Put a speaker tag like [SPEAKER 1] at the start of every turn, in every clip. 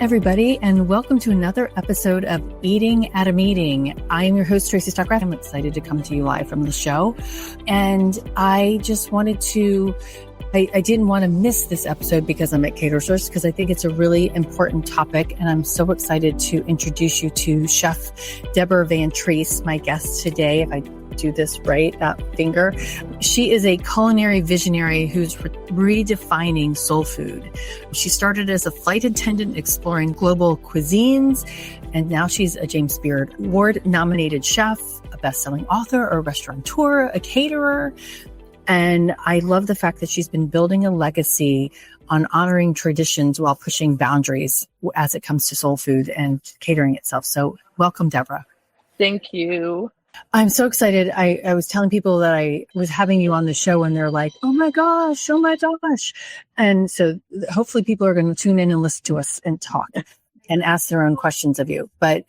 [SPEAKER 1] everybody, and welcome to another episode of Eating at a Meeting. I am your host, Tracy Stockrath. I'm excited to come to you live from the show. And I just wanted to, I didn't want to miss this episode because I'm at Catersource, because I think it's a really important topic. And I'm so excited to introduce you to Chef Deborah VanTrece, my guest today. If I do this right, that finger. She is a culinary visionary who's redefining soul food. She started as a flight attendant exploring global cuisines, and now she's a James Beard Award-nominated chef, a best-selling author, a restaurateur, a caterer. And I love the fact that she's been building a legacy on honoring traditions while pushing boundaries as it comes to soul food and catering itself. So welcome, Deborah.
[SPEAKER 2] Thank you.
[SPEAKER 1] I'm so excited. I was telling people that I was having you on the show and they're like, oh my gosh. And so hopefully people are going to tune in and listen to us and talk and ask their own questions of you. But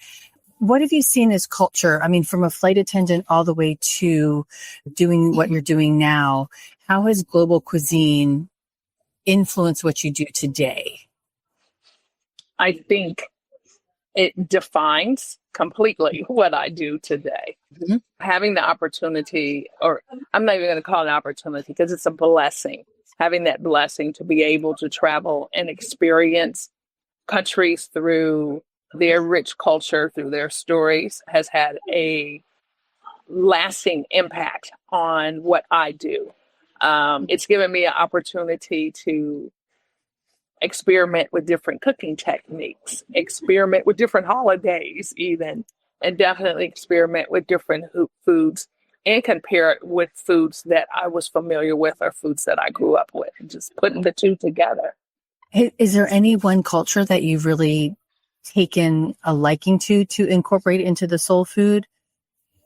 [SPEAKER 1] what have you seen as culture? I mean, from a flight attendant all the way to doing what you're doing now, how has global cuisine influenced what you do today?
[SPEAKER 2] I think it defines completely what I do today. Mm-hmm. Having the opportunity, or I'm not even going to call it an opportunity because it's a blessing, having that blessing to be able to travel and experience countries through their rich culture, through their stories, has had a lasting impact on what I do. It's given me an opportunity to experiment with different cooking techniques, experiment with different holidays even, and definitely experiment with different foods and compare it with foods that I was familiar with or foods that I grew up with, and just putting the two together.
[SPEAKER 1] Is there any one culture that you've really taken a liking to incorporate into the soul food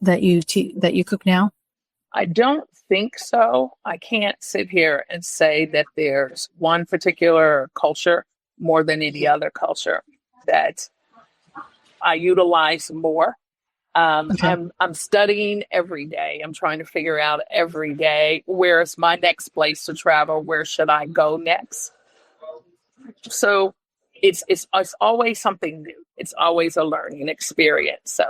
[SPEAKER 1] that you cook now?
[SPEAKER 2] I don't think so. I can't sit here and say that there's one particular culture more than any other culture that I utilize more. Okay. I'm studying every day. I'm trying to figure out every day, where's my next place to travel? Where should I go next? So it's always something new. It's always a learning experience.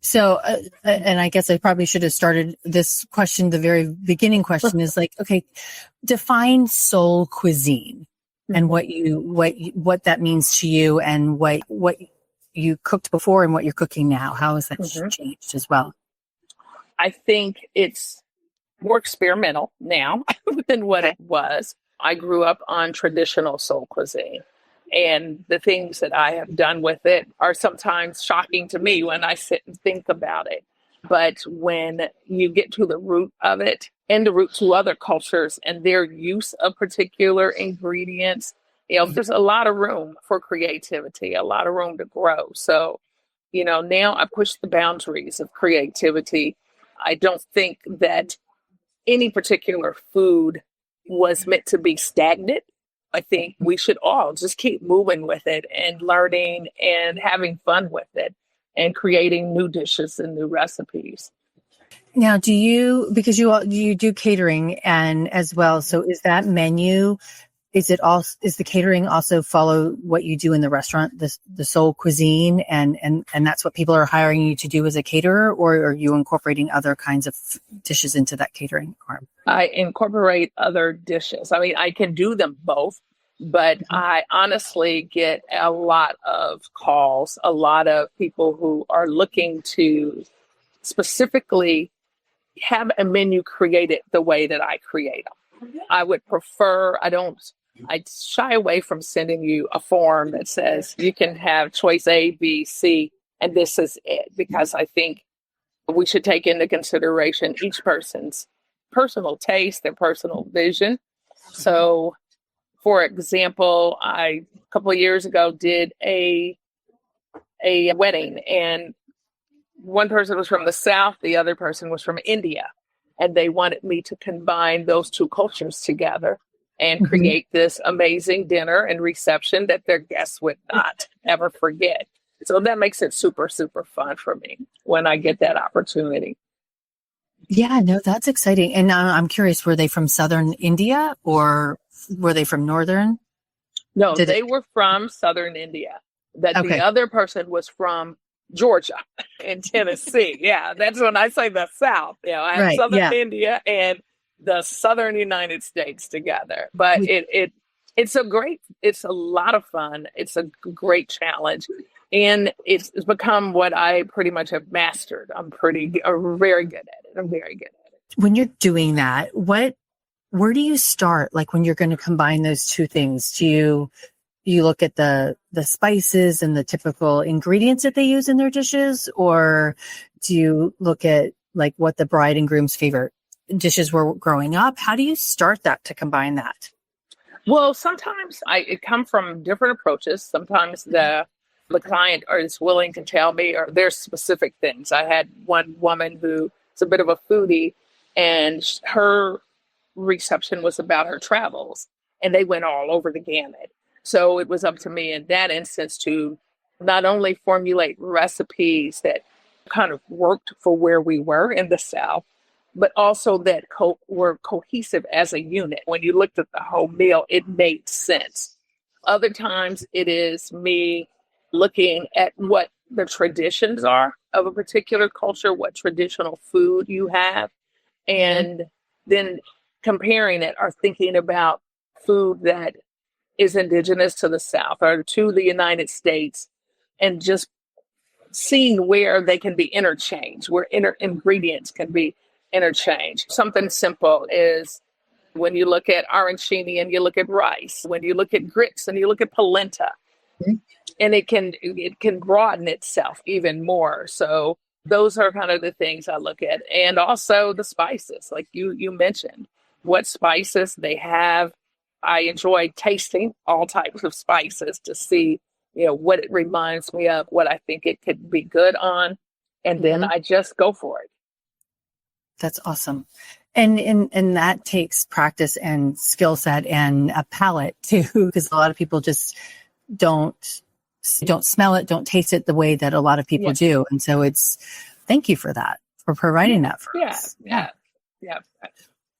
[SPEAKER 1] So, and I guess I probably should have started this question. The very beginning question is like, okay, define soul cuisine and what that means to you, and what you cooked before and what you're cooking now. How has that changed as well?
[SPEAKER 2] I think it's more experimental now than what it was. I grew up on traditional soul cuisine. And the things that I have done with it are sometimes shocking to me when I sit and think about it. But when you get to the root of it and the root to other cultures and their use of particular ingredients, there's a lot of room for creativity, a lot of room to grow. So, now I push the boundaries of creativity. I don't think that any particular food was meant to be stagnant. I think we should all just keep moving with it and learning and having fun with it and creating new dishes and new recipes.
[SPEAKER 1] Now, because you do catering and as well, so is that menu, is the catering also follow what you do in the restaurant, the soul cuisine, and that's what people are hiring you to do as a caterer, or are you incorporating other kinds of dishes into that catering arm?
[SPEAKER 2] I incorporate other dishes. I mean, I can do them both, but I honestly get a lot of calls, a lot of people who are looking to specifically have a menu created the way that I create them. I would prefer, I shy away from sending you a form that says you can have choice A, B, C, and this is it, because I think we should take into consideration each person's personal taste, their personal vision. So, for example, a couple of years ago did a wedding, and one person was from the South, the other person was from India, and they wanted me to combine those two cultures together and create this amazing dinner and reception that their guests would not ever forget. So that makes it super, super fun for me when I get that opportunity.
[SPEAKER 1] Yeah, no, that's exciting. And I'm curious, were they from Southern India or were they from Northern?
[SPEAKER 2] No,
[SPEAKER 1] Did it?
[SPEAKER 2] they were from Southern India. That the
[SPEAKER 1] Okay.
[SPEAKER 2] other person was from Georgia and Tennessee. Yeah, that's when I say the South. I have
[SPEAKER 1] Right.
[SPEAKER 2] Southern
[SPEAKER 1] Yeah.
[SPEAKER 2] India and the Southern United States together. But
[SPEAKER 1] We-
[SPEAKER 2] it's a lot of fun. It's a great challenge. And it's become what I pretty much have mastered. I'm very good at it. I'm very good at it.
[SPEAKER 1] When you're doing that, where do you start? Like when you're going to combine those two things, do you look at the spices and the typical ingredients that they use in their dishes, or do you look at like what the bride and groom's favorite dishes were growing up? How do you start that to combine that?
[SPEAKER 2] Well, sometimes it come from different approaches. Sometimes the client is willing to tell me, or there's specific things. I had one woman who's a bit of a foodie, and her reception was about her travels, and they went all over the gamut. So it was up to me in that instance to not only formulate recipes that kind of worked for where we were in the South, but also that were cohesive as a unit. When you looked at the whole meal, it made sense. Other times it is me looking at what the traditions are of a particular culture, what traditional food you have, and then comparing it or thinking about food that is indigenous to the South or to the United States, and just seeing where they can be interchanged, where ingredients can be interchanged. Something simple is when you look at arancini and you look at rice, when you look at grits and you look at polenta, and it can broaden itself even more. So those are kind of the things I look at. And also the spices, like you mentioned, what spices they have. I enjoy tasting all types of spices to see, what it reminds me of, what I think it could be good on. And then I just go for it.
[SPEAKER 1] That's awesome. And that takes practice and skill set and a palate too, because a lot of people just don't smell it, don't taste it the way that a lot of people do. And so thank you for that, for providing that for us.
[SPEAKER 2] Yeah.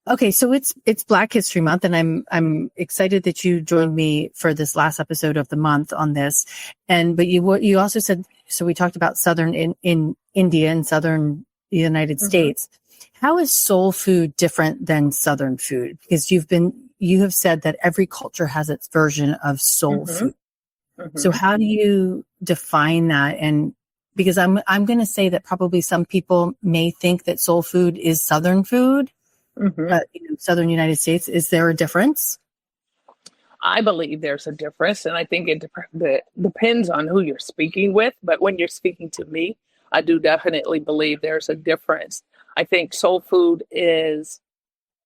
[SPEAKER 1] Okay, so it's Black History Month, and I'm excited that you joined me for this last episode of the month on this. But you also said, so we talked about Southern in India and Southern United States. How is soul food different than Southern food? Because you have said that every culture has its version of soul food. So how do you define that? And because I'm going to say that probably some people may think that soul food is Southern food. Southern United States. Is there a difference?
[SPEAKER 2] I believe there's a difference, and I think it depends on who you're speaking with. But when you're speaking to me, I do definitely believe there's a difference. I think soul food is,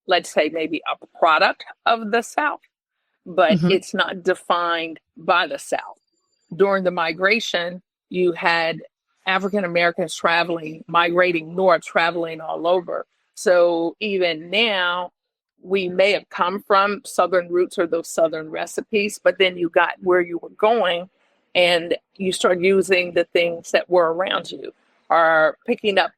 [SPEAKER 2] let's say, maybe a product of the South, but it's not defined by the South. During the migration, you had African Americans migrating north, traveling all over. So even now, we may have come from Southern roots or those Southern recipes, but then you got where you were going and you start using the things that were around you, or picking up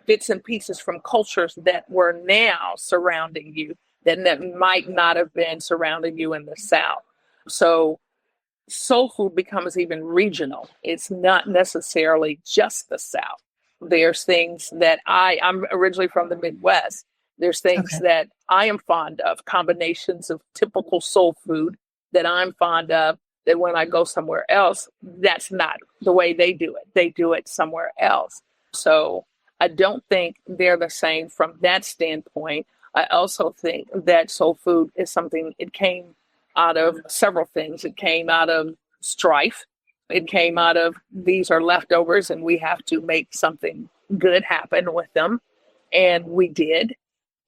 [SPEAKER 2] bits and pieces from cultures that were now surrounding you that might not have been surrounding you in the South. So soul food becomes even regional. It's not necessarily just the South. There's things that I'm originally from the Midwest. There's things that I am fond of, combinations of typical soul food that I'm fond of, that when I go somewhere else, that's not the way they do it. They do it somewhere else. So I don't think they're the same from that standpoint. I also think that soul food is something, it came out of several things. It came out of strife. It came out of, these are leftovers and we have to make something good happen with them. And we did.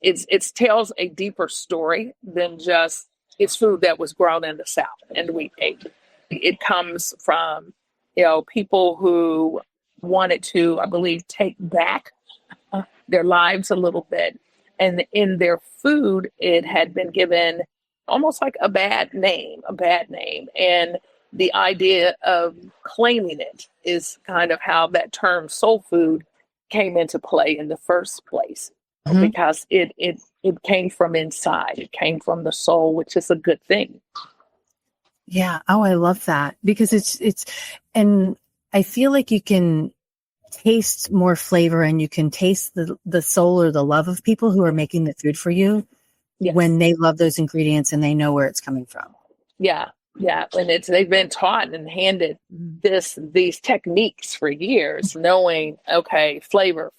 [SPEAKER 2] It tells a deeper story than just it's food that was grown in the South and we ate. It comes from, people who wanted to, I believe, take back their lives a little bit. And in their food, it had been given almost like a bad name. And the idea of claiming it is kind of how that term soul food came into play in the first place, because it came from inside. It came from the soul, which is a good thing.
[SPEAKER 1] Yeah. Oh, I love that because and I feel like you can taste more flavor and you can taste the soul or the love of people who are making the food for you
[SPEAKER 2] Yes.
[SPEAKER 1] when they love those ingredients and they know where it's coming from.
[SPEAKER 2] Yeah. Yeah. And they've been taught and handed these techniques for years, knowing, okay, flavor.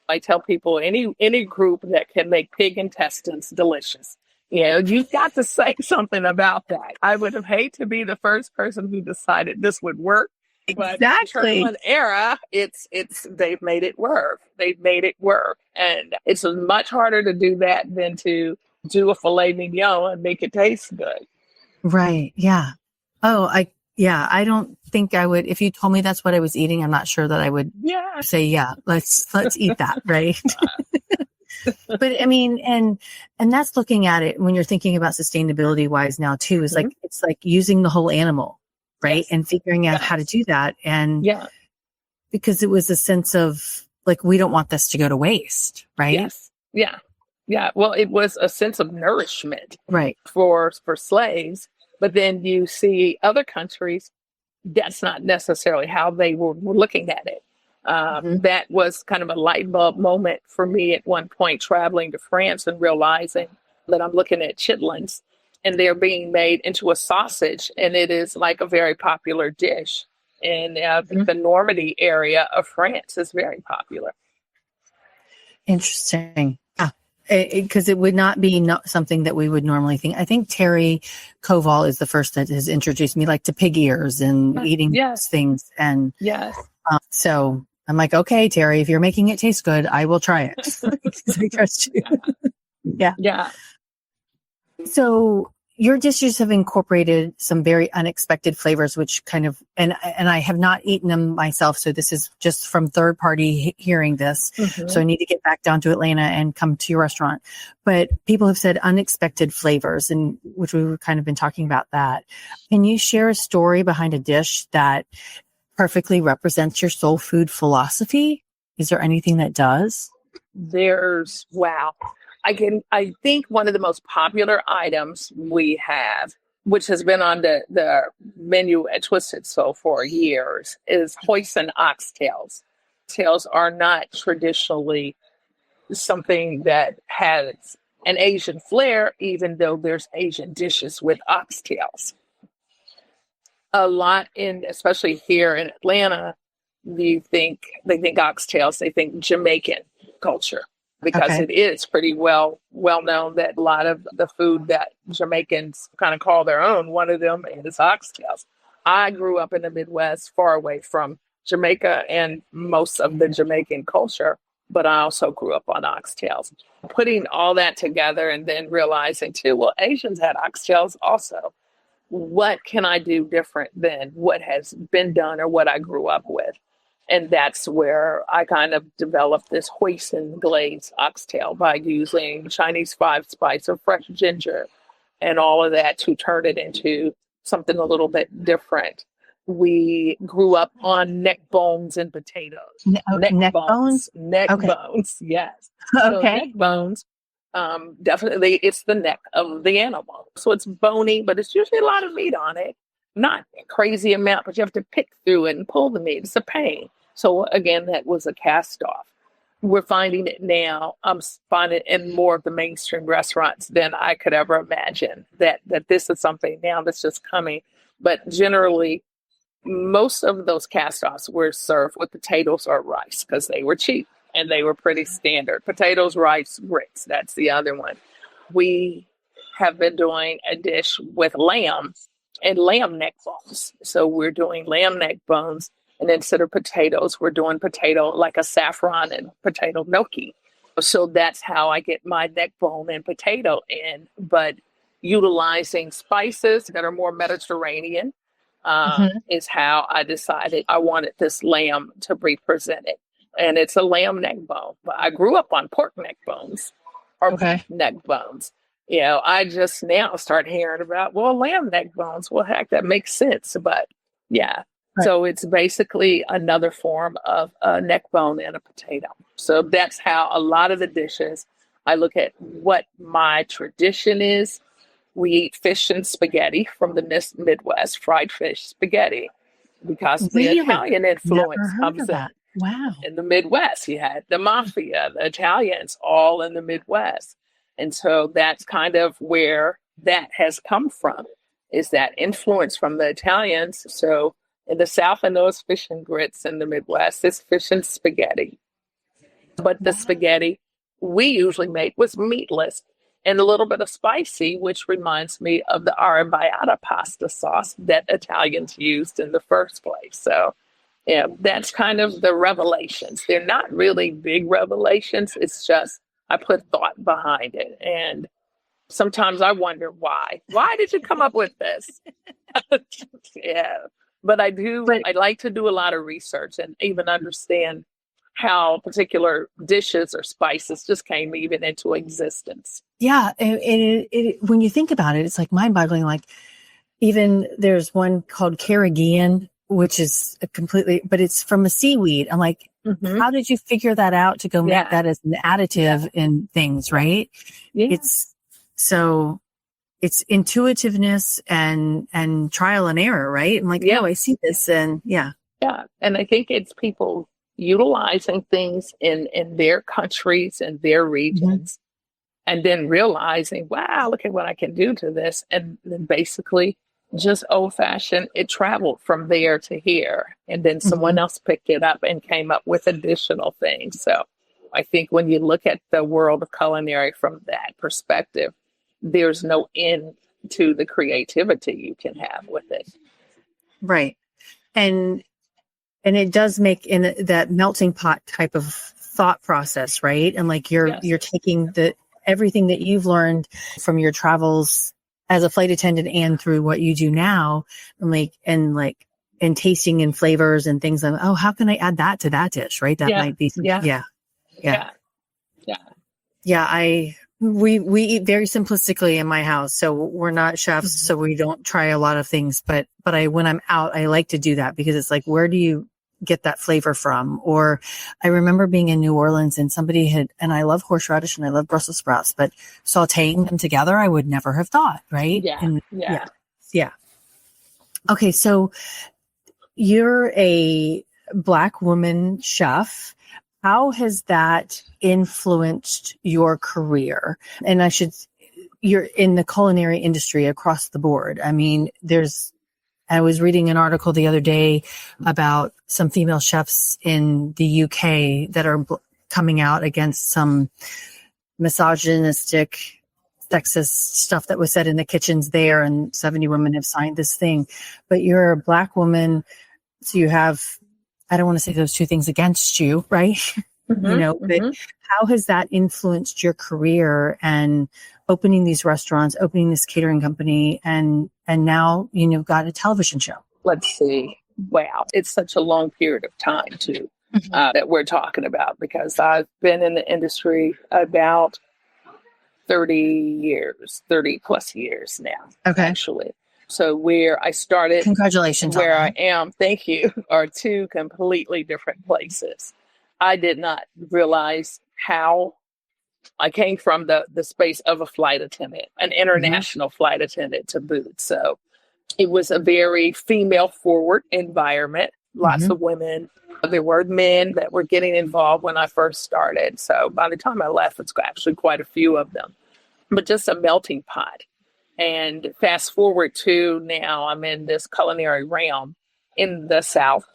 [SPEAKER 2] I tell people any group that can make pig intestines delicious, you've got to say something about that. I would have hated to be the first person who decided this would work. But
[SPEAKER 1] Exactly.
[SPEAKER 2] Trial and error, they've made it work. They've made it work. And it's much harder to do that than to do a filet mignon and make it taste good.
[SPEAKER 1] Right. Yeah. Oh, I don't think I would, if you told me that's what I was eating, I'm not sure that I would say, yeah, let's eat that. Right. But I mean, and that's looking at it when you're thinking about sustainability wise now too, is like, it's like using the whole animal, right. Yes. And figuring out how to do that. And because it was a sense of like, we don't want this to go to waste. Right.
[SPEAKER 2] Yes. Yeah. Yeah. Well, it was a sense of nourishment,
[SPEAKER 1] right,
[SPEAKER 2] for slaves. But then you see other countries, that's not necessarily how they were looking at it. That was kind of a light bulb moment for me at one point, traveling to France and realizing that I'm looking at chitlins and they're being made into a sausage. And it is like a very popular dish. And the Normandy area of France is very popular.
[SPEAKER 1] Interesting. Because it would not be something that we would normally think. I think Terry Koval is the first that has introduced me like to pig ears and eating those things. And so I'm like, okay, Terry, if you're making it taste good, I will try it. I trust you. Yeah. So your dishes have incorporated some very unexpected flavors, which kind of, and I have not eaten them myself. So this is just from third party hearing this. So I need to get back down to Atlanta and come to your restaurant. But people have said unexpected flavors, and which we've kind of been talking about that. Can you share a story behind a dish that perfectly represents your soul food philosophy? Is there anything that does?
[SPEAKER 2] Wow. I think one of the most popular items we have, which has been on the menu at Twisted Soul for years, is hoisin oxtails. Tails are not traditionally something that has an Asian flair, even though there's Asian dishes with oxtails. A lot especially here in Atlanta, they think oxtails, they think Jamaican culture. Because it is pretty well known that a lot of the food that Jamaicans kind of call their own, one of them is oxtails. I grew up in the Midwest, far away from Jamaica and most of the Jamaican culture, but I also grew up on oxtails. Putting all that together and then realizing too, well, Asians had oxtails also. What can I do different than what has been done or what I grew up with? And that's where I kind of developed this 𝐒𝐭∗ oxtail by using Chinese 5-spice or fresh ginger and all of that to turn it into something a little bit different. We grew up on neck bones and potatoes.
[SPEAKER 1] Neck bones?
[SPEAKER 2] Neck bones, yes.
[SPEAKER 1] Okay.
[SPEAKER 2] So neck bones, definitely it's the neck of the animal. So it's bony, but it's usually a lot of meat on it. Not a crazy amount, but you have to pick through it and pull the meat. It's a pain. So again, that was a cast off. We're finding it now. I'm finding it in more of the mainstream restaurants than I could ever imagine that this is something now that's just coming. But generally, most of those cast offs were served with potatoes or rice because they were cheap and they were pretty standard. Potatoes, rice, grits. That's the other one. We have been doing a dish with lamb and lamb neck bones. So we're doing lamb neck bones, and instead of potatoes, we're doing potato like a saffron and potato gnocchi. So that's how I get my neck bone and potato in, but utilizing spices that are more Mediterranean is how I decided I wanted this lamb to be presented. And it's a lamb neck bone. But I grew up on pork neck bones or neck bones. I just now start hearing about, lamb neck bones. Well, heck, that makes sense. But yeah. Right. So it's basically another form of a neck bone and a potato. So that's how a lot of the dishes, I look at what my tradition is, We eat fish and spaghetti from the Midwest, fried fish spaghetti, because the
[SPEAKER 1] Really?
[SPEAKER 2] Italian influence
[SPEAKER 1] Never heard
[SPEAKER 2] comes
[SPEAKER 1] of
[SPEAKER 2] in.
[SPEAKER 1] that. Wow.
[SPEAKER 2] In the Midwest, you had the mafia, the Italians, all in the Midwest. And so that's kind of where that has come from, is that influence from the Italians. So in the South, I know it's fish and grits. In the Midwest, it's fish and spaghetti. But the spaghetti we usually make was meatless and a little bit of spicy, which reminds me of the arrabbiata pasta sauce that Italians used in the first place. So, yeah, that's kind of the revelations. They're not really big revelations. It's just I put thought behind it. And sometimes I wonder why. Why did you come up with this? Yeah. But I like to do a lot of research and even understand how particular dishes or spices just came even into existence.
[SPEAKER 1] Yeah. When you think about it, it's like mind boggling. Like even there's one called Carrageenan, which is but it's from a seaweed. I'm like, how did you figure that out to go make that as an additive in things, right?
[SPEAKER 2] Yeah.
[SPEAKER 1] It's intuitiveness and trial and error, right? I'm like, oh, I see this. And yeah.
[SPEAKER 2] And I think it's people utilizing things in their countries and their regions, and then realizing, wow, look at what I can do to this. And then basically just old fashioned, it traveled from there to here. And then someone else picked it up and came up with additional things. So I think when you look at the world of culinary from that perspective, there's no end to the creativity you can have with it.
[SPEAKER 1] Right. And it does make in that melting pot type of thought process, right? And like you're taking everything that you've learned from your travels as a flight attendant and through what you do now, and tasting and flavors and things like, oh, how can I add that to that dish, right? That might be we eat very simplistically in my house, so we're not chefs, so we don't try a lot of things. But when I'm out, I like to do that because it's like, where do you get that flavor from? Or I remember being in New Orleans and and I love horseradish and I love Brussels sprouts, but sauteing them together, I would never have thought, right? Yeah. Okay, so you're a Black woman chef. How has that influenced your career? And you're in the culinary industry across the board. I mean, I was reading an article the other day about some female chefs in the UK that are coming out against some misogynistic, sexist stuff that was said in the kitchens there, and 70 women have signed this thing. But you're a Black woman, so you have, I don't want to say those two things against you, right? But how has that influenced your career and opening these restaurants, opening this catering company, and now, you've got a television show?
[SPEAKER 2] Let's see. Wow. It's such a long period of time too, that we're talking about, because I've been in the industry about 30 plus years now. Okay. Actually. So where I started,
[SPEAKER 1] congratulations,
[SPEAKER 2] where I am, thank you, are two completely different places. I did not realize how I came from the space of a flight attendant, an international flight attendant to boot. So it was a very female forward environment, lots of women. There were men that were getting involved when I first started. So by the time I left, it's actually quite a few of them, but just a melting pot. And fast forward to now, I'm in this culinary realm in the South,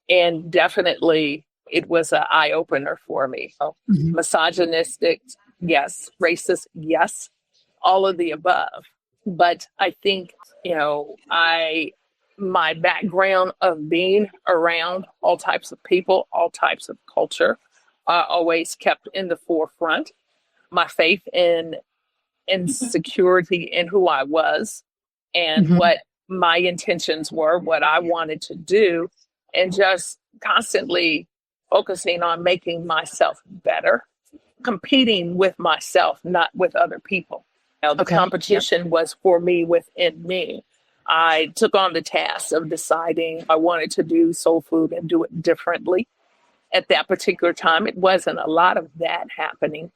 [SPEAKER 2] and definitely it was an eye opener for me. So, misogynistic, yes. Racist, yes. All of the above. But I think, my background of being around all types of people, all types of culture, always kept in the forefront. My faith in security in who I was and what my intentions were, what I wanted to do, and just constantly focusing on making myself better, competing with myself, not with other people. The competition was for me within me. I took on the task of deciding I wanted to do soul food and do it differently. At that particular time, it wasn't a lot of that happening,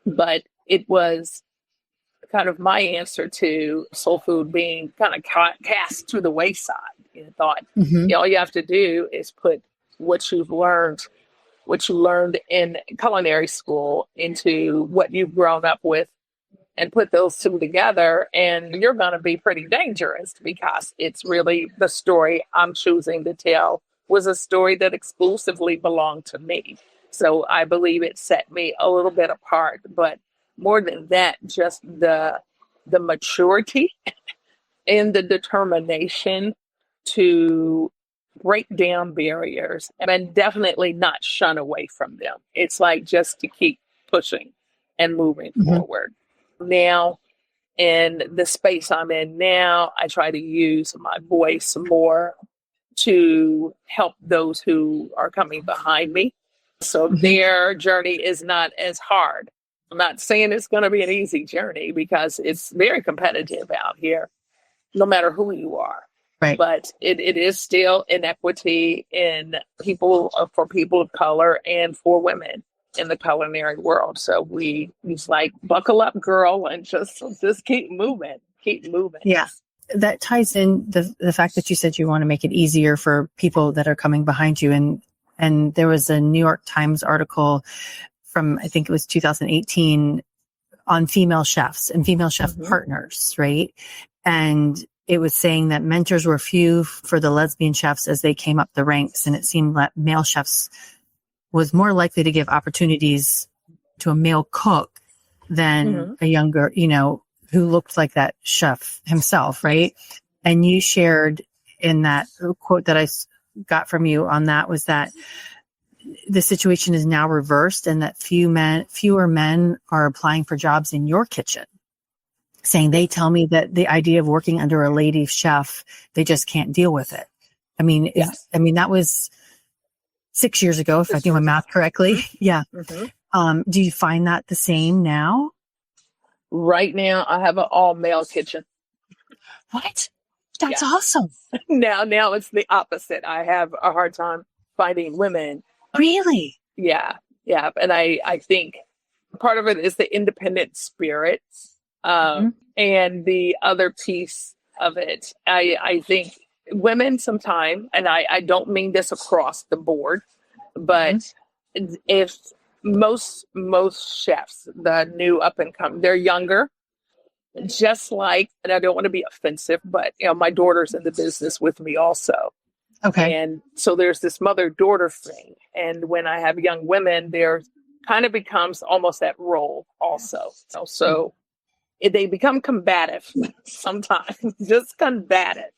[SPEAKER 2] but it was kind of my answer to soul food being kind of cast to the wayside. And thought, all you have to do is put what you learned in culinary school into what you've grown up with and put those two together, and you're going to be pretty dangerous, because it's really the story I'm choosing to tell was a story that exclusively belonged to me. So I believe it set me a little bit apart, but more than that, just the maturity and the determination to break down barriers and definitely not shun away from them. It's like just to keep pushing and moving forward. Now, in the space I'm in now, I try to use my voice more to help those who are coming behind me, so their journey is not as hard. I'm not saying it's going to be an easy journey, because it's very competitive out here, no matter who you are.
[SPEAKER 1] Right.
[SPEAKER 2] But it is still inequity in for people of color and for women in the culinary world. So he's like, buckle up, girl, and just keep moving.
[SPEAKER 1] Yeah. That ties in the fact that you said you want to make it easier for people that are coming behind you. And there was a New York Times article from, I think it was 2018, on female chefs and female chef partners, right? And it was saying that mentors were few for the lesbian chefs as they came up the ranks. And it seemed that male chefs was more likely to give opportunities to a male cook than a younger, who looked like that chef himself, right? And you shared in that quote that I got from you on that was that the situation is now reversed, and that fewer men are applying for jobs in your kitchen, saying they tell me that the idea of working under a lady chef, they just can't deal with it. I mean, that was 6 years ago, if I do my math correctly. Yeah. Do you find that the same now?
[SPEAKER 2] Right now, I have an all-male kitchen.
[SPEAKER 1] What? That's awesome.
[SPEAKER 2] Now it's the opposite. I have a hard time finding women.
[SPEAKER 1] Really?
[SPEAKER 2] Yeah. And I think part of it is the independent spirit. And the other piece of it, I think women sometimes, and I don't mean this across the board, but if most chefs, the new up and coming, they're younger, just like, and I don't want to be offensive, but my daughter's in the business with me also.
[SPEAKER 1] Okay.
[SPEAKER 2] And so there's this mother-daughter thing. And when I have young women, there kind of becomes almost that role also. So they become combative sometimes, just combative,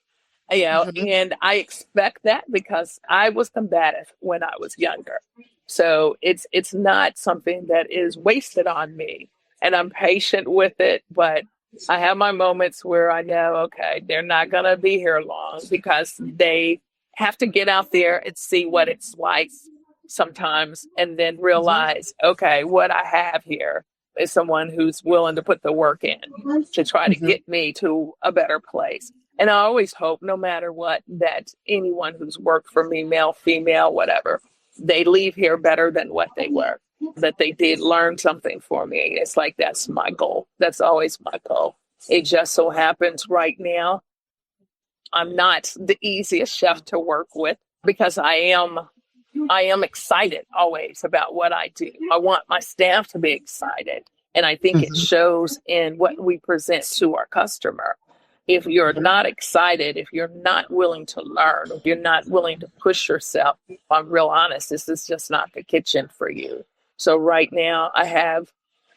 [SPEAKER 2] and I expect that because I was combative when I was younger. So it's not something that is wasted on me, and I'm patient with it, but I have my moments where I know, okay, they're not going to be here long, because they have to get out there and see what it's like sometimes, and then realize, okay, what I have here is someone who's willing to put the work in to try to get me to a better place. And I always hope, no matter what, that anyone who's worked for me, male, female, whatever, they leave here better than what they were, that they did learn something for me. It's like, that's my goal. That's always my goal. It just so happens right now, I'm not the easiest chef to work with, because I am excited always about what I do. I want my staff to be excited. And I think it shows in what we present to our customer. If you're not excited, if you're not willing to learn, if you're not willing to push yourself, if I'm real honest, this is just not the kitchen for you. So right now I have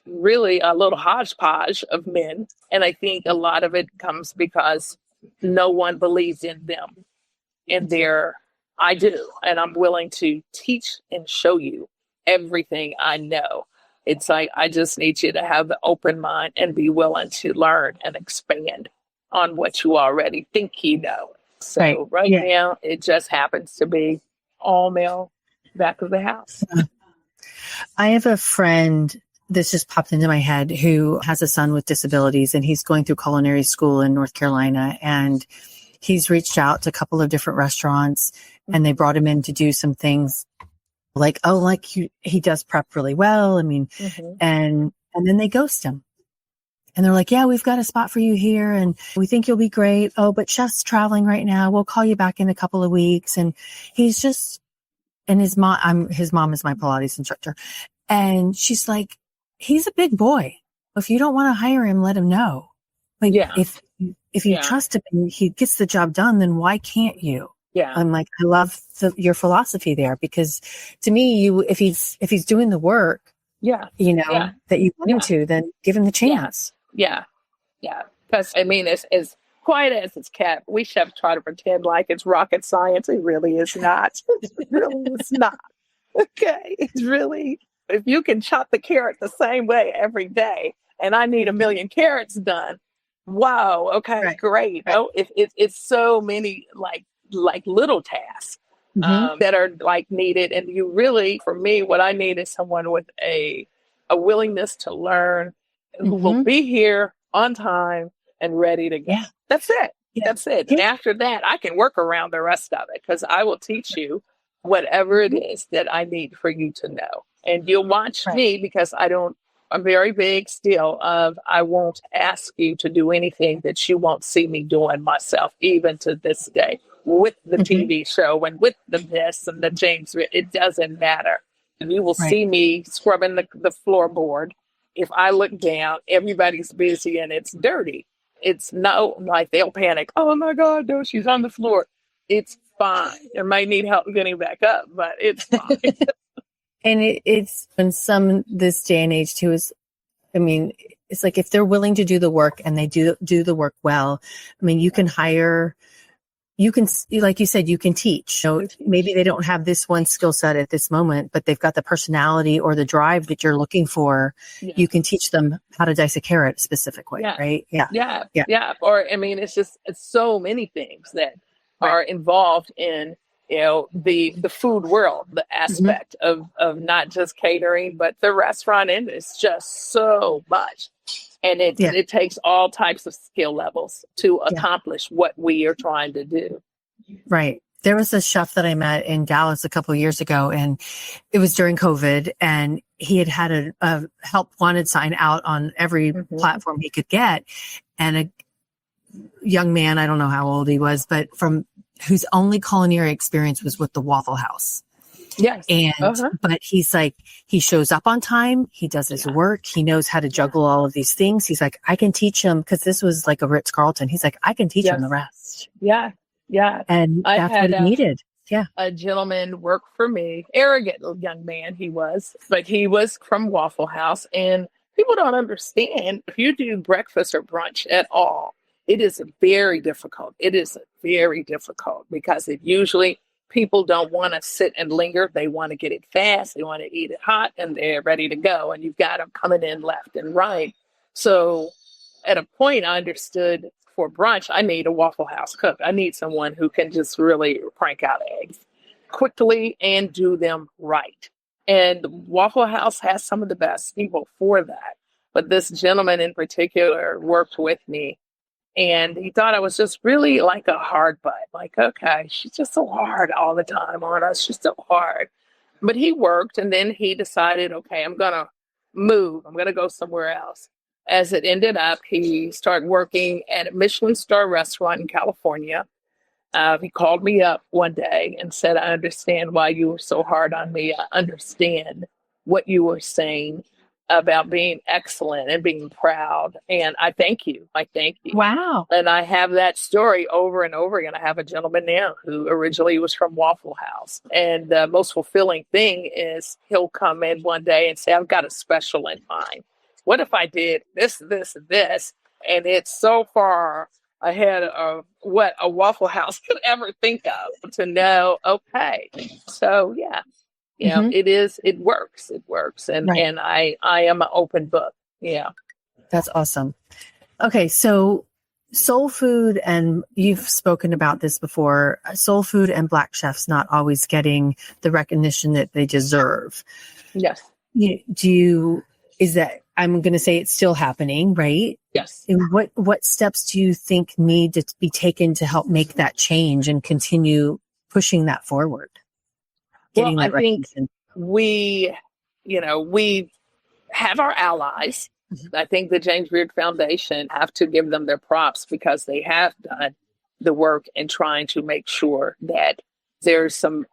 [SPEAKER 2] really a little hodgepodge of men. And I think a lot of it comes because no one believes in them and I do, and I'm willing to teach and show you everything I know. It's like, I just need you to have the open mind and be willing to learn and expand on what you already think you know. So right now, it just happens to be all male back of the house.
[SPEAKER 1] I have a friend, this just popped into my head, who has a son with disabilities, and he's going through culinary school in North Carolina, and he's reached out to a couple of different restaurants, and they brought him in to do some things like, he does prep really well. I mean, and then they ghost him. And they're like, yeah, we've got a spot for you here and we think you'll be great. Oh, but chef's traveling right now. We'll call you back in a couple of weeks. And he's just, and his mom is my Pilates instructor. And she's like, he's a big boy. If you don't want to hire him, let him know. Like, if you trust him and he gets the job done, then why can't you?
[SPEAKER 2] Yeah.
[SPEAKER 1] I'm like, I love your philosophy there, because to me, if he's doing the work, that you want him to, then give him the chance.
[SPEAKER 2] Yeah. Because I mean, as quiet as it's kept, we chefs try to pretend like it's rocket science. It really is not. It really is not. Okay. It's really, if you can chop the carrot the same way every day, and I need 1 million carrots done. Wow. Okay. Great. Right. Oh, it's so many like little tasks that are like needed. And you really, for me, what I need is someone with a willingness to learn, who will be here on time and ready to go. Yeah. That's it. Yeah. That's it. Yeah. And after that, I can work around the rest of it, because I will teach you whatever it is that I need for you to know. And you'll watch me, because I'm very big still of, I won't ask you to do anything that you won't see me doing myself, even to this day, with the TV show and with the this and the James, it doesn't matter. And you will see me scrubbing the floorboard. If I look down, everybody's busy and it's dirty. It's no, like they'll panic. Oh my God, no, she's on the floor. It's fine. I might need help getting back up, but it's fine.
[SPEAKER 1] And it's in this day and age too, it's like, if they're willing to do the work and they do the work well, I mean, you can hire, like you said, you can teach. So maybe they don't have this one skill set at this moment, but they've got the personality or the drive that you're looking for. Yeah. You can teach them how to dice a carrot a specific way, right? Yeah.
[SPEAKER 2] Or, I mean, it's so many things that are involved in, the food world, the aspect of not just catering, but the restaurant industry is just so much. And it takes all types of skill levels to accomplish what we are trying to do.
[SPEAKER 1] Right. There was a chef that I met in Dallas a couple of years ago, and it was during COVID, and he had a help wanted sign out on every platform he could get. And a young man, I don't know how old he was, but whose only culinary experience was with the Waffle House.
[SPEAKER 2] Yes.
[SPEAKER 1] And, but he's like, he shows up on time. He does his work. He knows how to juggle all of these things. He's like, I can teach him, because this was like a Ritz-Carlton. He's like, I can teach him the rest.
[SPEAKER 2] Yeah. Yeah.
[SPEAKER 1] And that's what he needed. Yeah.
[SPEAKER 2] A gentleman worked for me, arrogant young man he was, but he was from Waffle House. And people don't understand, if you do breakfast or brunch at all, it is very difficult. It is very difficult, because usually people don't want to sit and linger. They want to get it fast. They want to eat it hot, and they're ready to go. And you've got them coming in left and right. So at a point, I understood, for brunch, I need a Waffle House cook. I need someone who can just really crank out eggs quickly and do them right. And Waffle House has some of the best people for that. But this gentleman in particular worked with me. And he thought I was just really like a hard butt. Like, okay, she's just so hard all the time on us. She's so hard. But he worked, and then he decided, okay, I'm going to move. I'm going to go somewhere else. As it ended up, he started working at a Michelin star restaurant in California. He called me up one day and said, I understand why you were so hard on me. I understand what you were saying about being excellent and being proud. And I thank you. I thank you.
[SPEAKER 1] Wow.
[SPEAKER 2] And I have that story over and over again. I have a gentleman now who originally was from Waffle House. And the most fulfilling thing is he'll come in one day and say, I've got a special in mind. What if I did this, this, and this? And it's so far ahead of what a Waffle House could ever think of to know, okay. So yeah. You know, it works. And, and I am an open book. Yeah.
[SPEAKER 1] That's awesome. Okay. So soul food, and you've spoken about this before, soul food and Black chefs not always getting the recognition that they deserve.
[SPEAKER 2] Yes.
[SPEAKER 1] Is that, I'm going to say it's still happening, right?
[SPEAKER 2] Yes.
[SPEAKER 1] And what steps do you think need to be taken to help make that change and continue pushing that forward?
[SPEAKER 2] Well, I think we have our allies, I think the James Beard Foundation have to give them their props because they have done the work in trying to make sure that there's some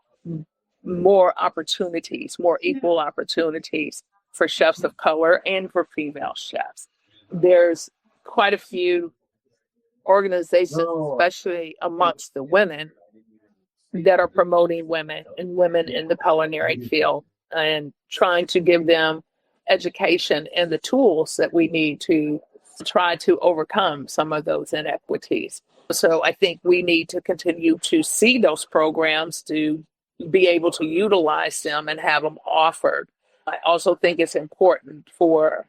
[SPEAKER 2] more opportunities, more equal opportunities for chefs of color and for female chefs. There's quite a few organizations, especially amongst the women, that are promoting women and women in the culinary field and trying to give them education and the tools that we need to try to overcome some of those inequities. So I think we need to continue to see those programs, to be able to utilize them and have them offered. I also think it's important for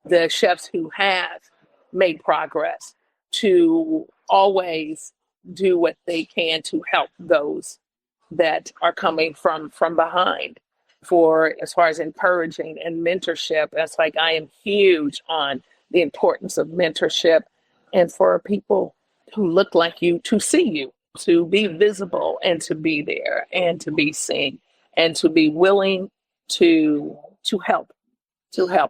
[SPEAKER 2] the chefs who have made progress to always do what they can to help those that are coming from behind. For as far as encouraging and mentorship, that's like I am huge on the importance of mentorship and for people who look like you to see you, to be visible and to be there and to be seen and to be willing to help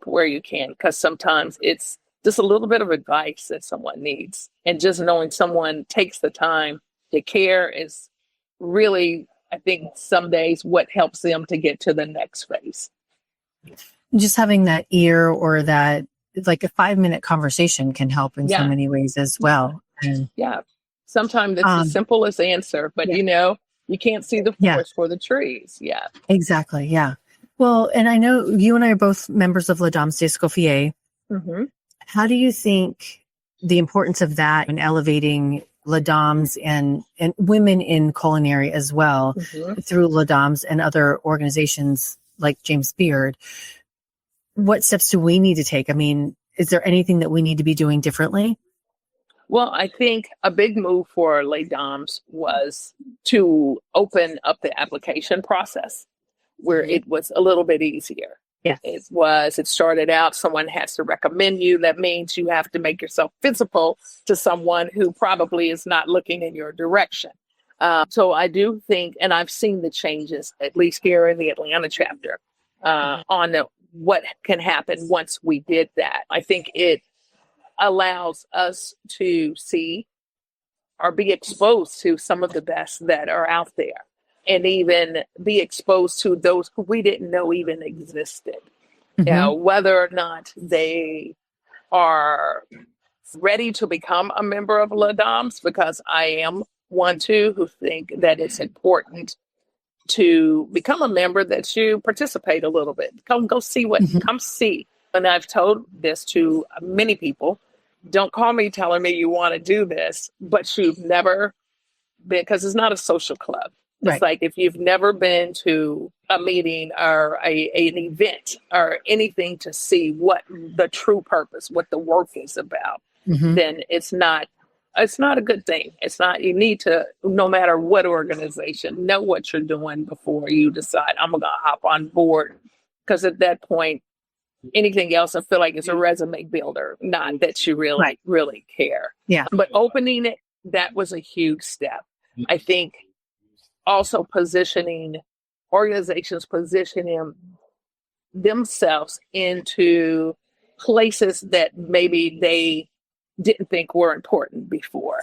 [SPEAKER 2] where you can, because sometimes it's just a little bit of advice that someone needs, and just knowing someone takes the time to care is really, I think, some days what helps them to get to the next phase.
[SPEAKER 1] Just having that ear, or that, like, a 5-minute conversation can help in so many ways as well. And
[SPEAKER 2] sometimes it's the simplest answer, but you can't see the forest for the trees. Yeah,
[SPEAKER 1] exactly. Yeah. Well, and I know you and I are both members of 𝐸
[SPEAKER 2] Mm-hmm.
[SPEAKER 1] How do you think the importance of that in elevating 𝐸 and women in culinary as well through 𝐸 and other organizations like James Beard? What steps do we need to take? I mean, is there anything that we need to be doing differently?
[SPEAKER 2] Well, I think a big move for 𝐸 was to open up the application process where it was a little bit easier.
[SPEAKER 1] Yeah.
[SPEAKER 2] It started out, someone has to recommend you. That means you have to make yourself visible to someone who probably is not looking in your direction. So I do think, and I've seen the changes, at least here in the Atlanta chapter, on what can happen once we did that. I think it allows us to see or be exposed to some of the best that are out there, and even be exposed to those who we didn't know even existed. Whether or not they are ready to become a member of 𝐸, because I am one too who think that it's important to become a member, that you participate a little bit. Come see. And I've told this to many people. Don't call me telling me you want to do this, but you've never been, because it's not a social club. It's like if you've never been to a meeting or an event or anything to see what the true purpose, what the work is about, then it's not a good thing. It's not, you need to, no matter what organization, know what you're doing before you decide, I'm going to hop on board. Because at that point, anything else, I feel like it's a resume builder, not that you really care.
[SPEAKER 1] Yeah.
[SPEAKER 2] But opening it, that was a huge step. I think also organizations positioning themselves into places that maybe they didn't think were important before.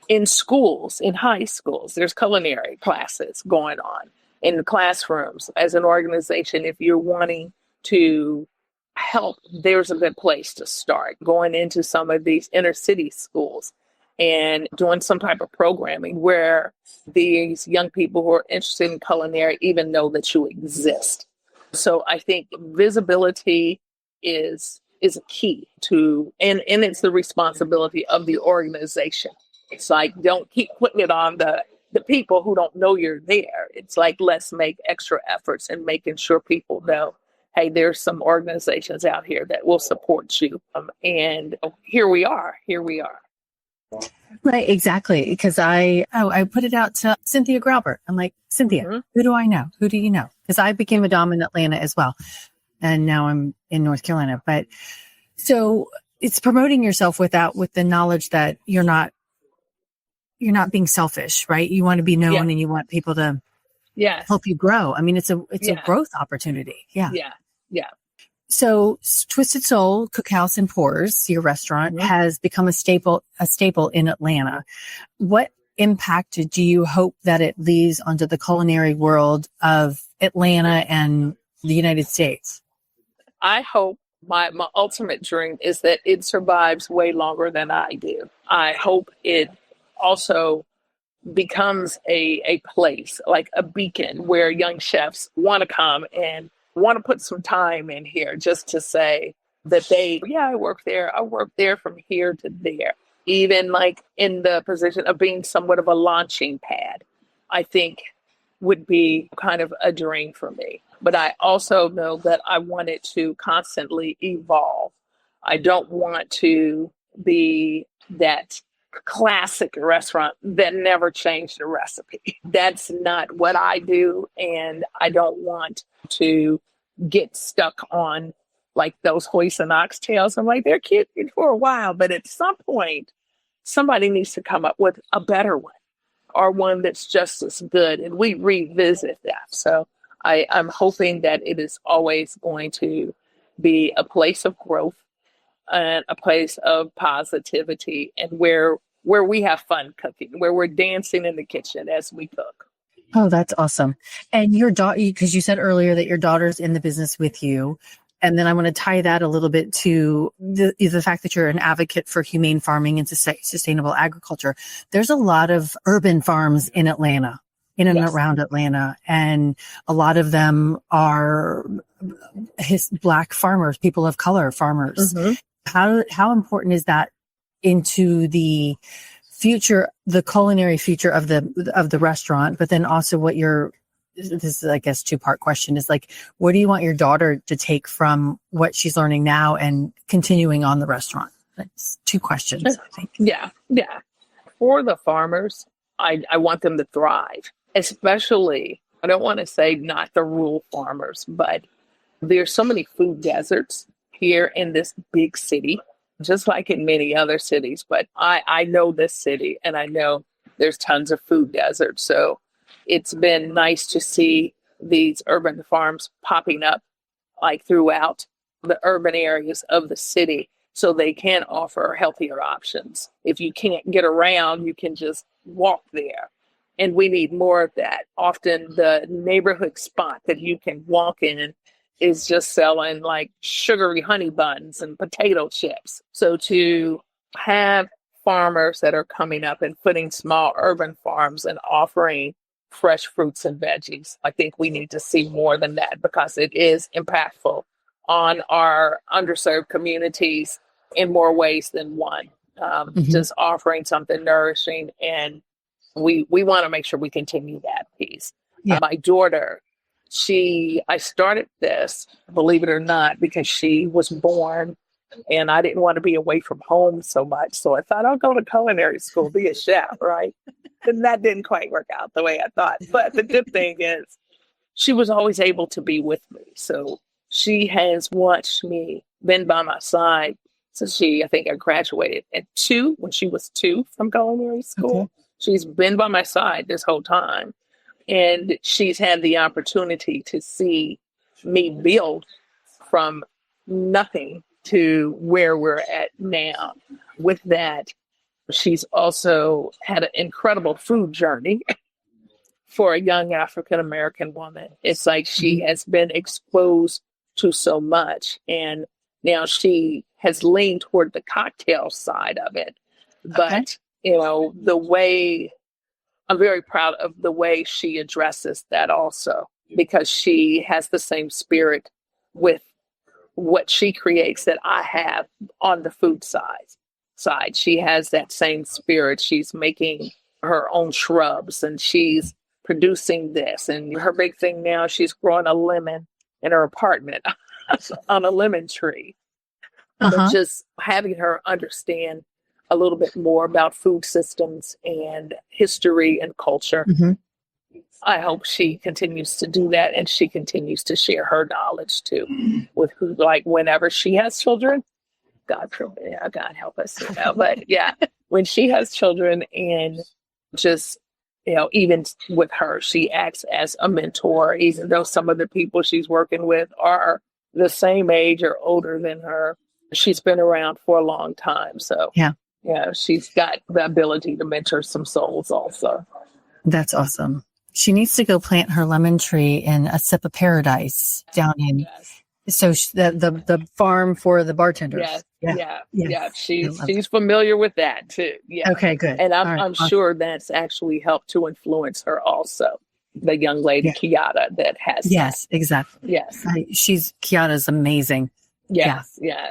[SPEAKER 2] In schools, in high schools, there's culinary classes going on. In the classrooms, as an organization, if you're wanting to help, there's a good place to start. Going into some of these inner city schools and doing some type of programming where these young people who are interested in culinary even know that you exist. So I think visibility is a key to, and it's the responsibility of the organization. It's like, don't keep putting it on the people who don't know you're there. It's like, let's make extra efforts in making sure people know, hey, there's some organizations out here that will support you. And here we are.
[SPEAKER 1] Right, exactly. Because I put it out to Cynthia Graubert. I'm like, Cynthia, who do I know? Who do you know? Because I became a dom in Atlanta as well. And now I'm in North Carolina. But so it's promoting yourself with the knowledge that you're not being selfish, right? You want to be known and you want people to help you grow. I mean, it's a growth opportunity. Yeah.
[SPEAKER 2] Yeah.
[SPEAKER 1] So Twisted Soul Cookhouse and Pours, your restaurant, has become a staple in Atlanta. What impact do you hope that it leaves onto the culinary world of Atlanta and the United States?
[SPEAKER 2] I hope my ultimate dream is that it survives way longer than I do. I hope it also becomes a place, like a beacon, where young chefs want to come and want to put some time in here just to say that I work there from here to there. Even like in the position of being somewhat of a launching pad, I think would be kind of a dream for me. But I also know that I want it to constantly evolve. I don't want to be that classic restaurant that never changed the recipe. That's not what I do. And I don't want to get stuck on like those hoisin oxtails. I'm like, they're cute for a while, but at some point, somebody needs to come up with a better one or one that's just as good. And we revisit that. So I'm hoping that it is always going to be a place of growth and a place of positivity, and where we have fun cooking, where we're dancing in the kitchen as we cook.
[SPEAKER 1] Oh, that's awesome. And your daughter, because you said earlier that your daughter's in the business with you. And then I want to tie that a little bit to the fact that you're an advocate for humane farming and sustainable agriculture. There's a lot of urban farms in Atlanta, in and around Atlanta. And a lot of them are Black farmers, people of color farmers. Mm-hmm. How important is that into the future, the culinary future of the restaurant, but then also this is, I guess, 2-part question is like, what do you want your daughter to take from what she's learning now and continuing on the restaurant? That's 2 questions, I think.
[SPEAKER 2] Yeah. For the farmers, I want them to thrive, especially, I don't want to say not the rural farmers, but there's so many food deserts here in this big city, just like in many other cities. But I know this city, and I know there's tons of food deserts. So it's been nice to see these urban farms popping up like throughout the urban areas of the city, so they can offer healthier options. If you can't get around, you can just walk there. And we need more of that. Often the neighborhood spot that you can walk in is just selling like sugary honey buns and potato chips. So to have farmers that are coming up and putting small urban farms and offering fresh fruits and veggies, I think we need to see more than that, because it is impactful on our underserved communities in more ways than one. Just offering something nourishing, and we want to make sure we continue that piece. My daughter, I started this, believe it or not, because she was born and I didn't want to be away from home so much. So I thought, I'll go to culinary school, be a chef, right? And that didn't quite work out the way I thought. But the good thing is she was always able to be with me. So she has watched me, been by my side since I think I graduated at 2, when she was 2 from culinary school. Okay. She's been by my side this whole time. And she's had the opportunity to see me build from nothing to where we're at now. With that, she's also had an incredible food journey for a young African-American woman. It's like she has been exposed to so much, and now she has leaned toward the cocktail side of it. But, I'm very proud of the way she addresses that also, because she has the same spirit with what she creates that I have on the food side. She has that same spirit. She's making her own shrubs and she's producing this. And her big thing now, she's growing a lemon in her apartment on a lemon tree. But just having her understand a little bit more about food systems and history and culture. I hope she continues to do that, and she continues to share her knowledge too with who, like whenever she has children, God help us, but when she has children, and just, even with her, she acts as a mentor, even though some of the people she's working with are the same age or older than her. She's been around for a long time. So yeah, she's got the ability to mentor some souls also.
[SPEAKER 1] That's awesome. She needs to go plant her lemon tree in a sip of paradise down in.
[SPEAKER 2] Yes.
[SPEAKER 1] So the farm for the bartenders.
[SPEAKER 2] Yeah. She's familiar with that too. Yeah.
[SPEAKER 1] Okay, good.
[SPEAKER 2] And I'm sure that's actually helped to influence her also. The young lady 𝐤𝐤 that has that.
[SPEAKER 1] Exactly.
[SPEAKER 2] Yes.
[SPEAKER 1] 𝐤𝐤's amazing.
[SPEAKER 2] Yes. Yeah.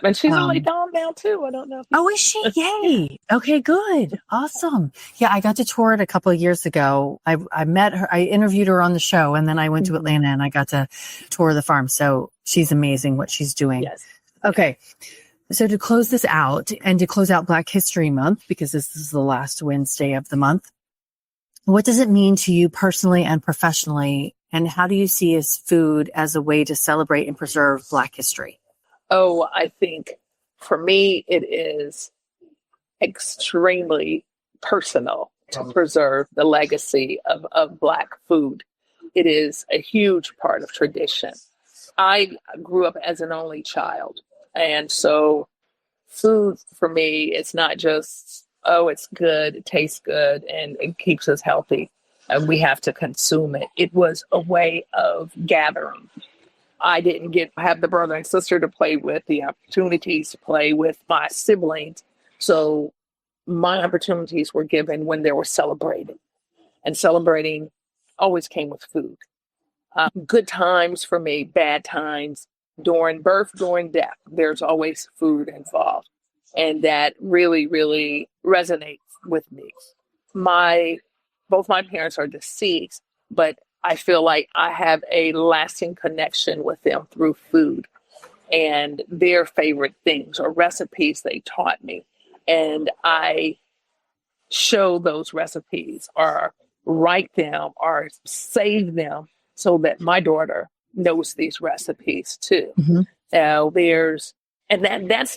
[SPEAKER 2] And she's a late dom now too. I don't know.
[SPEAKER 1] Is she? Yay. Okay, good. Awesome. Yeah, I got to tour it a couple of years ago. I met her, I interviewed her on the show, and then I went to Atlanta and I got to tour the farm. So she's amazing what she's doing.
[SPEAKER 2] Yes.
[SPEAKER 1] Okay. So to close this out and to close out Black History Month, because this is the last Wednesday of the month, what does it mean to you personally and professionally? And how do you see food as a way to celebrate and preserve Black history?
[SPEAKER 2] Oh, I think for me, it is extremely personal to preserve the legacy of Black food. It is a huge part of tradition. I grew up as an only child. And so food for me, it's not just, it's good, it tastes good, and it keeps us healthy, and we have to consume it. It was a way of gathering. I didn't have the brother and sister to play with, the opportunities to play with my siblings. So my opportunities were given when they were celebrated. And celebrating always came with food. Good times for me, bad times, during birth, during death, there's always food involved. And that really, really resonates with me. Both my parents are deceased, but I feel like I have a lasting connection with them through food and their favorite things or recipes they taught me. And I show those recipes or write them or save them so that my daughter knows these recipes too. That's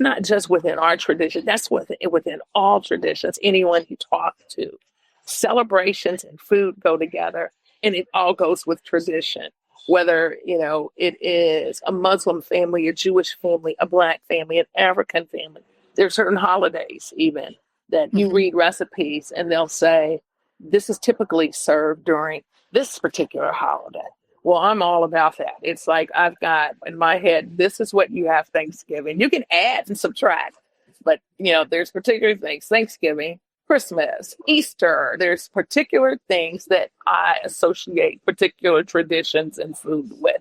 [SPEAKER 2] not just within our tradition, that's within all traditions. Anyone you talk to, celebrations and food go together, and it all goes with tradition. Whether, it is a Muslim family, a Jewish family, a Black family, an African family. There are certain holidays even that you read recipes and they'll say, this is typically served during this particular holiday. Well, I'm all about that. It's like I've got in my head, this is what you have Thanksgiving. You can add and subtract, but there's particular things, Thanksgiving, Christmas, Easter. There's particular things that I associate particular traditions and food with.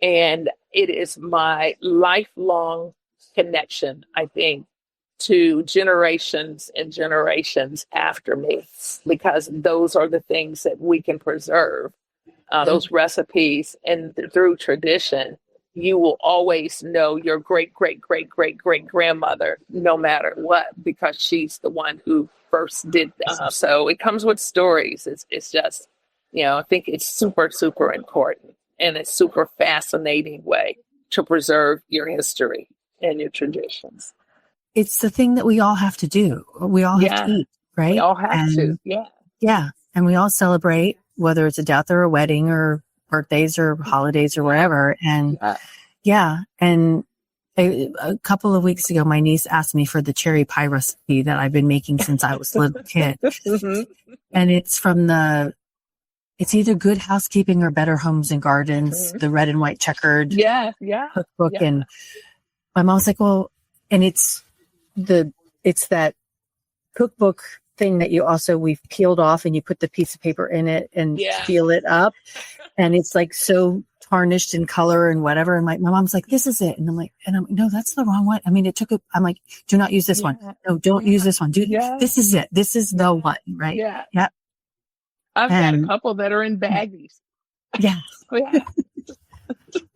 [SPEAKER 2] And it is my lifelong connection, I think, to generations and generations after me, because those are the things that we can preserve. Those recipes, and through tradition, you will always know your great, great, great, great, great grandmother, no matter what, because she's the one who first did that. So it comes with stories. It's just, I think it's super, super important, and it's super fascinating way to preserve your history and your traditions.
[SPEAKER 1] It's the thing that we all have to do. We all have to eat, right?
[SPEAKER 2] We all have to.
[SPEAKER 1] Yeah. And we all celebrate, whether it's a death or a wedding or birthdays or holidays or wherever. And and a couple of weeks ago, my niece asked me for the cherry pie recipe that I've been making since I was a little kid. And it's from it's either Good Housekeeping or Better Homes and Gardens, the red and white checkered cookbook. And my mom's like, well, and it's that cookbook thing that we've peeled off and you put the piece of paper in it and peel it up, and it's like so tarnished in color and whatever. And my mom's like, this is it. And I'm like, no, that's the wrong one. I mean, I'm like, do not use this one. No, don't use this one. This is it. This is the one, right? Yeah.
[SPEAKER 2] I've got a couple that are in baggies.
[SPEAKER 1] Yeah.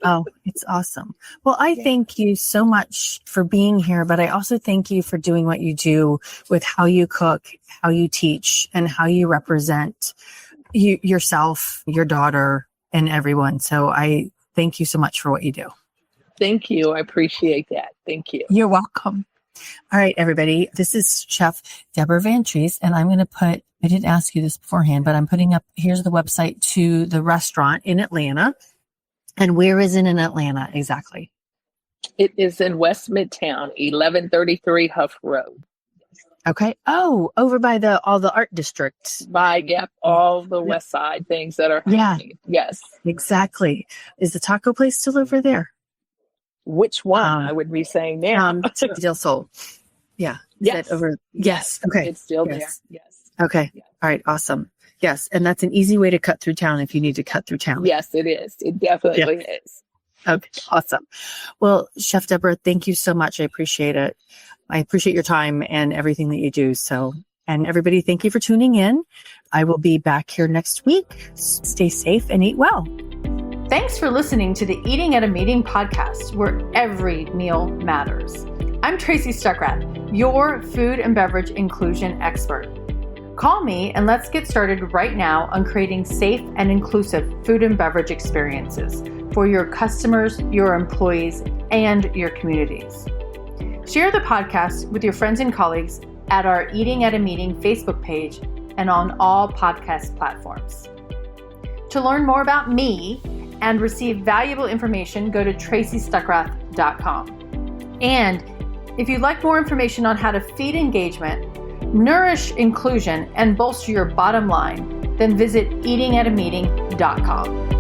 [SPEAKER 1] Oh, it's awesome. Well, I thank you so much for being here, but I also thank you for doing what you do with how you cook, how you teach, and how you represent yourself, your daughter, and everyone. So I thank you so much for what you do.
[SPEAKER 2] Thank you. I appreciate that. Thank you.
[SPEAKER 1] You're welcome. All right, everybody. This is Chef Deborah VanTrece, and I'm going to I didn't ask you this beforehand, but I'm putting up, here's the website to the restaurant in Atlanta. And where is it in Atlanta exactly?
[SPEAKER 2] It is in West Midtown, 1133 Huff Road.
[SPEAKER 1] Okay. Oh, over by all the art districts.
[SPEAKER 2] All the West Side things that are happening. Yes.
[SPEAKER 1] Exactly. Is the taco place still over there?
[SPEAKER 2] Which one? I would be saying now.
[SPEAKER 1] Del Sol. Yeah.
[SPEAKER 2] Yes.
[SPEAKER 1] Yes. Okay.
[SPEAKER 2] It's still there. Yes.
[SPEAKER 1] Okay.
[SPEAKER 2] Yes.
[SPEAKER 1] All right. Awesome. Yes. And that's an easy way to cut through town if you need to cut through town.
[SPEAKER 2] Yes, it is. It definitely is.
[SPEAKER 1] Okay. Awesome. Well, Chef Deborah, thank you so much. I appreciate it. I appreciate your time and everything that you do. So, and everybody, thank you for tuning in. I will be back here next week. Stay safe and eat well. Thanks for listening to the Eating at a Meeting podcast, where every meal matters. I'm Tracy Stuckrath, your food and beverage inclusion expert. Call me and let's get started right now on creating safe and inclusive food and beverage experiences for your customers, your employees, and your communities. Share the podcast with your friends and colleagues at our Eating at a Meeting Facebook page and on all podcast platforms. To learn more about me and receive valuable information, go to tracystuckrath.com. And if you'd like more information on how to feed engagement, nourish inclusion, and bolster your bottom line, then visit eatingatameeting.com.